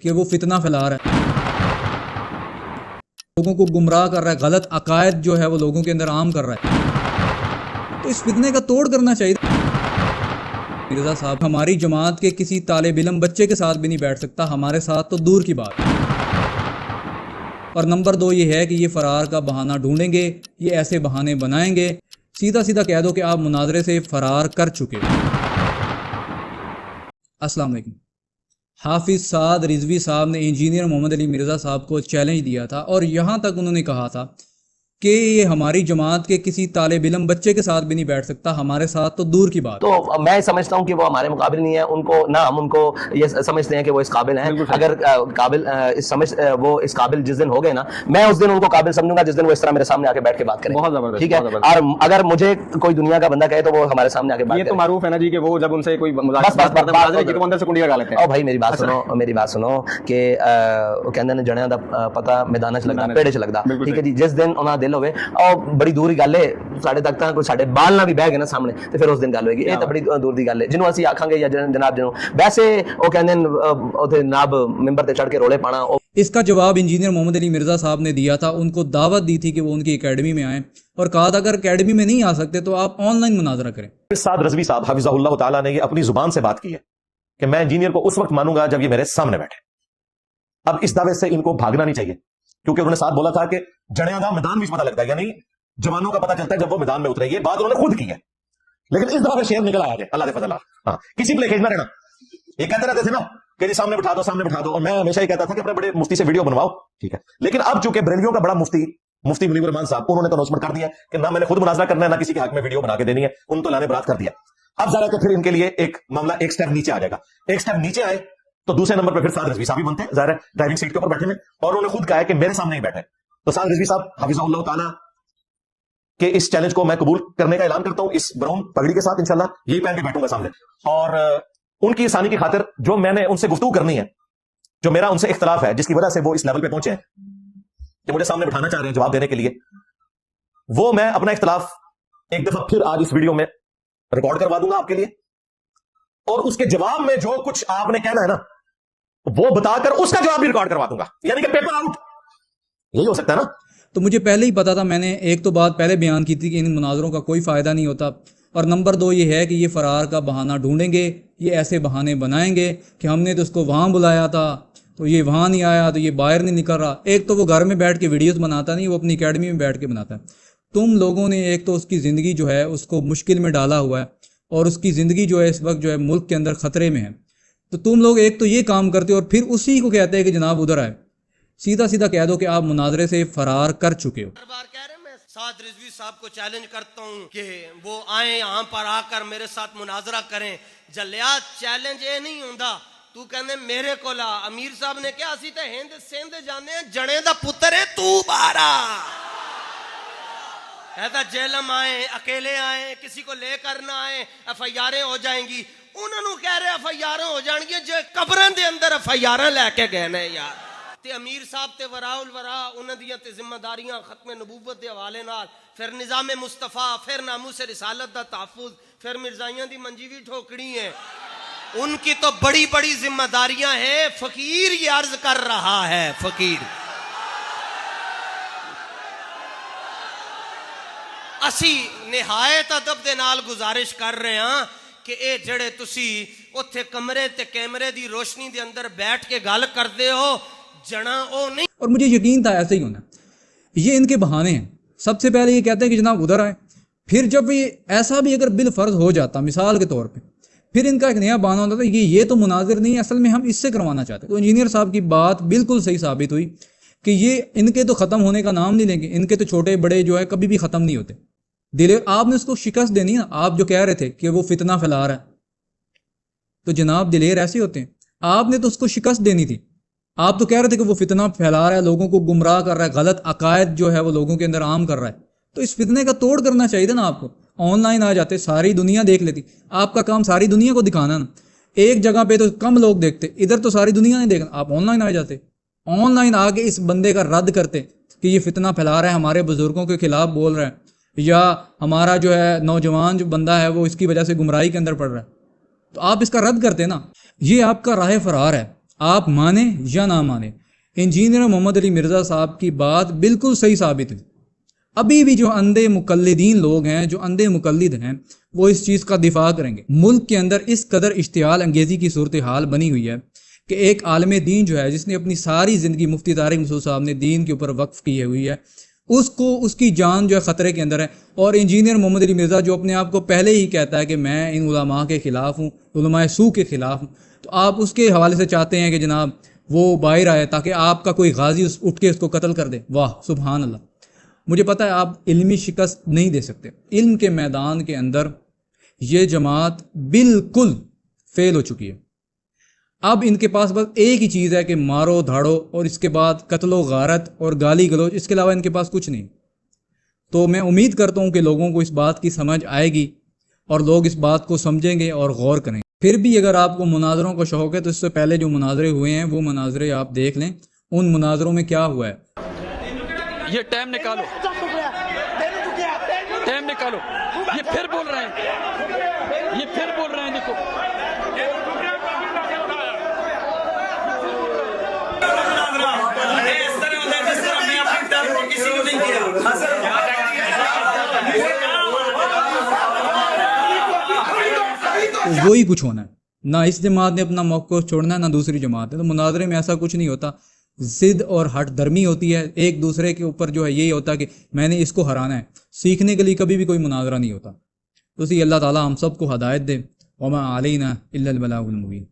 کہ وہ فتنہ پھیلا رہا ہے، لوگوں کو گمراہ کر رہا ہے، غلط عقائد جو ہے وہ لوگوں کے اندر عام کر رہا ہے، تو اس فتنے کا توڑ کرنا چاہیے۔ مرزا صاحب ہماری جماعت کے کسی طالب علم بچے کے ساتھ بھی نہیں بیٹھ سکتا، ہمارے ساتھ تو دور کی بات۔ اور نمبر 2 یہ ہے کہ یہ فرار کا بہانہ ڈھونڈیں گے، یہ ایسے بہانے بنائیں گے، سیدھا سیدھا کہہ دو کہ آپ مناظرے سے فرار کر چکے ہو۔ السلام علیکم۔ حافظ سعد رضوی صاحب نے انجینئر محمد علی مرزا صاحب کو چیلنج دیا تھا، اور یہاں تک انہوں نے کہا تھا کہ یہ ہماری جماعت کے کسی طالب علم بچے کے ساتھ بھی نہیں بیٹھ سکتا، ہمارے ساتھ تو دور کی بات۔ تو میں سمجھتا ہوں کہ وہ ہمارے مقابل نہیں ہے، ان کو نہ ہم ان کو یہ سمجھتے ہیں کہ وہ اس قابل ہیں۔ اگر قابل وہ اس قابل جس دن ہو گئے نا، میں اس دن ان کو قابل سمجھوں گا جس دن وہ اس طرح میرے سامنے آ کے بیٹھ کے بات کریں۔ بہت زبردست، ٹھیک ہے، اور اگر مجھے کوئی دنیا کا بندہ کہے تو وہ ہمارے سامنے آ کے بات کرے۔ یہ تو معروف ہے نا جی کہ وہ جب ان سے کوئی اندر سے کنڈی لگا لیتے ہیں۔ بھائی میری بات سنو کہ وہ کہندے نے جڑیاں دا پتہ میدان وچ لگدا پیڑے وچ لگدا، ٹھیک ہے جی۔ جس دن انہاں دل ہوے اور بڑی دور کی گل ہے، ساڈے تک تاں کوئی ساڈے بال نہ بھی بہ گئے نا سامنے تے پھر اس دن گل ہوئے گی۔ یہ تو بڑی دور دی گل ہے جنوں اسی آکھاں گے یا جناب جنوں ویسے وہ کہندے اوتھے جناب ممبر تے چڑھ کے رولے پانا۔ اس کا جواب انجینئر محمد علی مرزا صاحب نے دیا تھا، ان کو دعوت دی تھی کہ وہ ان کی اکیڈمی میں آئیں، اور کہا تھا اگر اکیڈمی میں نہیں آ سکتے تو آپ آن لائن مناظرہ کریں۔ سعد رضوی صاحب حفظہ اللہ تعالیٰ نے یہ اپنی زبان سے بات کی ہے کہ میں انجینئر کو اس وقت مانوں گا جب یہ میرے سامنے بیٹھے۔ اب اس دعوے سے ان کو بھاگنا نہیں چاہیے، کیونکہ انہوں نے ساتھ بولا تھا کہ جڑیاں دا میدان بھی پتہ لگتا ہے، یعنی جوانوں کا پتہ چلتا ہے جب وہ میدان میں اترے۔ یہ بات انہوں نے خود کی ہے، لیکن اس دفعہ شیر نکل آیا ہے اللہ دے فضل۔ ہاں، کسی پہ کھینچنا رہنا، یہ کہتے رہتے تھے نا کہ جی سامنے بٹھا دو، اور میں ہمیشہ یہ کہتا تھا کہ اپنے بڑے مفتی سے ویڈیو بنواؤ، ٹھیک ہے۔ لیکن اب چونکہ بریلویوں کا بڑا مفتی منیر الرحمان صاحب، انہوں نے تو اناؤنسمنٹ کر دیا کہ نہ میں نے خود مناظرہ کرنا ہے، نہ کسی کے حق میں ویڈیو بنا کے دینی ہے، ان تو لانے برات کر دیا۔ اب ذرا کہ پھر ان کے لیے ایک معاملہ ایک سٹیپ نیچے آ جائے گا، ایک سٹیپ نیچے آئے تو دوسرے نمبر پہ پھر سعد رضوی صاحب بھی بنتے ہیں، ظاہر ہے ڈرائیونگ سیٹ کے اوپر بیٹھے ہیں، اور انہوں نے خود کہا ہے کہ میرے سامنے ہی بیٹھے۔ تو سعد رضوی صاحب حفظہ اللہ تعالیٰ کہ اس چیلنج کو میں قبول کرنے کا اعلان کرتا ہوں، اس براؤن پگڑی کے ساتھ انشاءاللہ یہی پہن کے بیٹھوں گا سامنے، اور ان کی آسانی کی خاطر جو میں نے ان سے گفتگو کرنی ہے، جو میرا ان سے اختلاف ہے، جس کی وجہ سے وہ اس لیول پہ پہنچے ہیں کہ مجھے سامنے بٹھانا چاہ رہے ہیں جواب دینے کے لیے، وہ میں اپنا اختلاف ایک دفعہ پھر آج اس ویڈیو میں ریکارڈ کروا دوں گا آپ کے لیے، اور اس کے جواب میں جو کچھ آپ نے کہنا ہے نا وہ بتا کر اس کا جواب بھی ریکارڈ کروا دوں گا، یعنی کہ پیپر آؤٹ، یہی ہو سکتا ہے نا۔ تو مجھے پہلے ہی پتا تھا، میں نے ایک تو بات پہلے بیان کی تھی کہ ان مناظروں کا کوئی فائدہ نہیں ہوتا، اور نمبر 2 یہ ہے کہ یہ فرار کا بہانہ ڈھونڈیں گے، یہ ایسے بہانے بنائیں گے کہ ہم نے تو اس کو وہاں بلایا تھا تو یہ وہاں نہیں آیا، تو یہ باہر نہیں نکل رہا۔ ایک تو وہ گھر میں بیٹھ کے ویڈیوز بناتا نہیں، وہ اپنی اکیڈمی میں بیٹھ کے بناتا ہے۔ تم لوگوں نے ایک تو اس کی زندگی جو ہے اس کو مشکل میں ڈالا ہوا ہے، اور اس کی زندگی جو ہے اس وقت جو ہے ملک کے اندر خطرے میں ہے، تو تم لوگ ایک تو یہ کام کرتے ہو، اور پھر اسی کو کہتے ہیں کہ جناب ادھر آئے۔ سیدھا سیدھا کہہ دو کہ آپ مناظرے سے فرار کر چکے ہو۔ بار کہہ رہے ہیں، میں سعد رضوی صاحب کو چیلنج کرتا ہوں کہ وہ آئیں یہاں پر آ کر میرے ساتھ مناظرہ کریں۔ جلیا چیلنج یہ نہیں ہوندا، تو کہنے میرے کو لا۔ امیر صاحب نے کہا اسی تے ہند سندھ جانے ہیں، جڑے دا پتر ہے تو بارا۔ کہتا جیلم آئیں، اکیلے آئیں، کسی کو لے کر نہ آئیں، ایف آئی آریں ہو جائیں گی۔ انہوں نے کہہ رہے ایف آئی آریں ہو جائیں گی جو قبرن دے اندر ایف آئی آریں لے کے گئے ہیں یار۔ تے امیر صاحب تے وراء الوراء انہاں دیاں تے ذمہ داریاں ختم نبوت دے حوالے نال، پھر نظام مصطفیٰ، پھر ناموس رسالت دا تحفظ، پھر مرزائیاں دی منجیوی ٹھوکڑی ہیں، ان کی تو بڑی بڑی ذمہ داریاں ہیں۔ فقیر یہ عرض کر رہا ہے، فقیر اسی نہایت ادب دے نال گزارش کر رہے ہیں کہ اے جڑے تسی اوتھے کمرے تے کیمرے دی روشنی دے اندر بیٹھ کے گل کردے ہو، جنا او نہیں۔ اور مجھے یقین تھا ایسے ہی ہونا، یہ ان کے بہانے ہیں۔ سب سے پہلے یہ کہتے ہیں کہ جناب ادھر آئے، پھر جب یہ ایسا بھی اگر بالفرض ہو جاتا مثال کے طور پہ، پھر ان کا ایک نیا بہانہ ہوتا تھا کہ یہ تو مناظر نہیں، اصل میں ہم اس سے کروانا چاہتے ہیں۔ تو انجینئر صاحب کی بات بالکل صحیح ثابت ہوئی کہ یہ ان کے تو ختم ہونے کا نام نہیں لیں گے، ان کے تو چھوٹے بڑے جو ہے کبھی بھی ختم نہیں ہوتے۔ دلیر آپ نے اس کو شکست دینی نا، آپ جو کہہ رہے تھے کہ وہ فتنہ پھیلا رہا ہے، تو جناب دلیر ایسے ہوتے ہیں، آپ نے تو اس کو شکست دینی تھی۔ آپ تو کہہ رہے تھے کہ وہ فتنہ پھیلا رہا ہے، لوگوں کو گمراہ کر رہا ہے، غلط عقائد جو ہے وہ لوگوں کے اندر عام کر رہا ہے، تو اس فتنے کا توڑ کرنا چاہیے تھا نا آپ کو۔ آن لائن آ جاتے، ساری دنیا دیکھ لیتی، آپ کا کام ساری دنیا کو دکھانا نا، ایک جگہ پہ تو کم لوگ دیکھتے، ادھر تو ساری دنیا نے دیکھنا، آپ آن لائن آ جاتے، آن لائن آ کے اس بندے کا رد کرتے کہ یہ فتنہ پھیلا رہا ہے، ہمارے بزرگوں کے خلاف بول رہا ہے، یا ہمارا جو ہے نوجوان جو بندہ ہے وہ اس کی وجہ سے گمراہی کے اندر پڑ رہا ہے، تو آپ اس کا رد کرتے نا۔ یہ آپ کا راہ فرار ہے، آپ مانیں یا نہ مانیں، انجینئر محمد علی مرزا صاحب کی بات بالکل صحیح ثابت ہے۔ ابھی بھی جو اندھے مقلدین لوگ ہیں، جو اندھے مقلد ہیں، وہ اس چیز کا دفاع کریں گے۔ ملک کے اندر اس قدر اشتعال انگیزی کی صورتحال بنی ہوئی ہے کہ ایک عالم دین جو ہے، جس نے اپنی ساری زندگی مفتی طارق مسعود صاحب نے دین کے اوپر وقف کی ہوئی ہے، اس کی جان جو ہے خطرے کے اندر ہے۔ اور انجینئر محمد علی مرزا جو اپنے آپ کو پہلے ہی کہتا ہے کہ میں ان علماء کے خلاف ہوں، علماء سو کے خلاف ہوں، تو آپ اس کے حوالے سے چاہتے ہیں کہ جناب وہ باہر آئے تاکہ آپ کا کوئی غازی اٹھ کے اس کو قتل کر دے۔ واہ سبحان اللہ! مجھے پتہ ہے آپ علمی شکست نہیں دے سکتے۔ علم کے میدان کے اندر یہ جماعت بالکل فیل ہو چکی ہے۔ اب ان کے پاس بس ایک ہی چیز ہے کہ مارو دھاڑو، اور اس کے بعد قتل و غارت اور گالی گلوچ، اس کے علاوہ ان کے پاس کچھ نہیں۔ تو میں امید کرتا ہوں کہ لوگوں کو اس بات کی سمجھ آئے گی اور لوگ اس بات کو سمجھیں گے اور غور کریں گے۔ پھر بھی اگر آپ کو مناظروں کا شوق ہے تو اس سے پہلے جو مناظرے ہوئے ہیں وہ مناظرے آپ دیکھ لیں، ان مناظروں میں کیا ہوا ہے۔ یہ ٹائم نکالو، ٹائم نکالو، یہ پھر بول رہے ہیں، یہ پھر بول رہے ہیں، دیکھو وہی کچھ ہونا ہے، نہ اس جماعت نے اپنا موقف چھوڑنا ہے نہ دوسری جماعت نے۔ تو مناظرے میں ایسا کچھ نہیں ہوتا، ضد اور ہٹ درمی ہوتی ہے، ایک دوسرے کے اوپر جو ہے یہی ہوتا ہے کہ میں نے اس کو ہرانا ہے۔ سیکھنے کے لیے کبھی بھی کوئی مناظرہ نہیں ہوتا۔ تو اسی اللہ تعالیٰ ہم سب کو ہدایت دے۔ وما علینا الا البلاغ المبین۔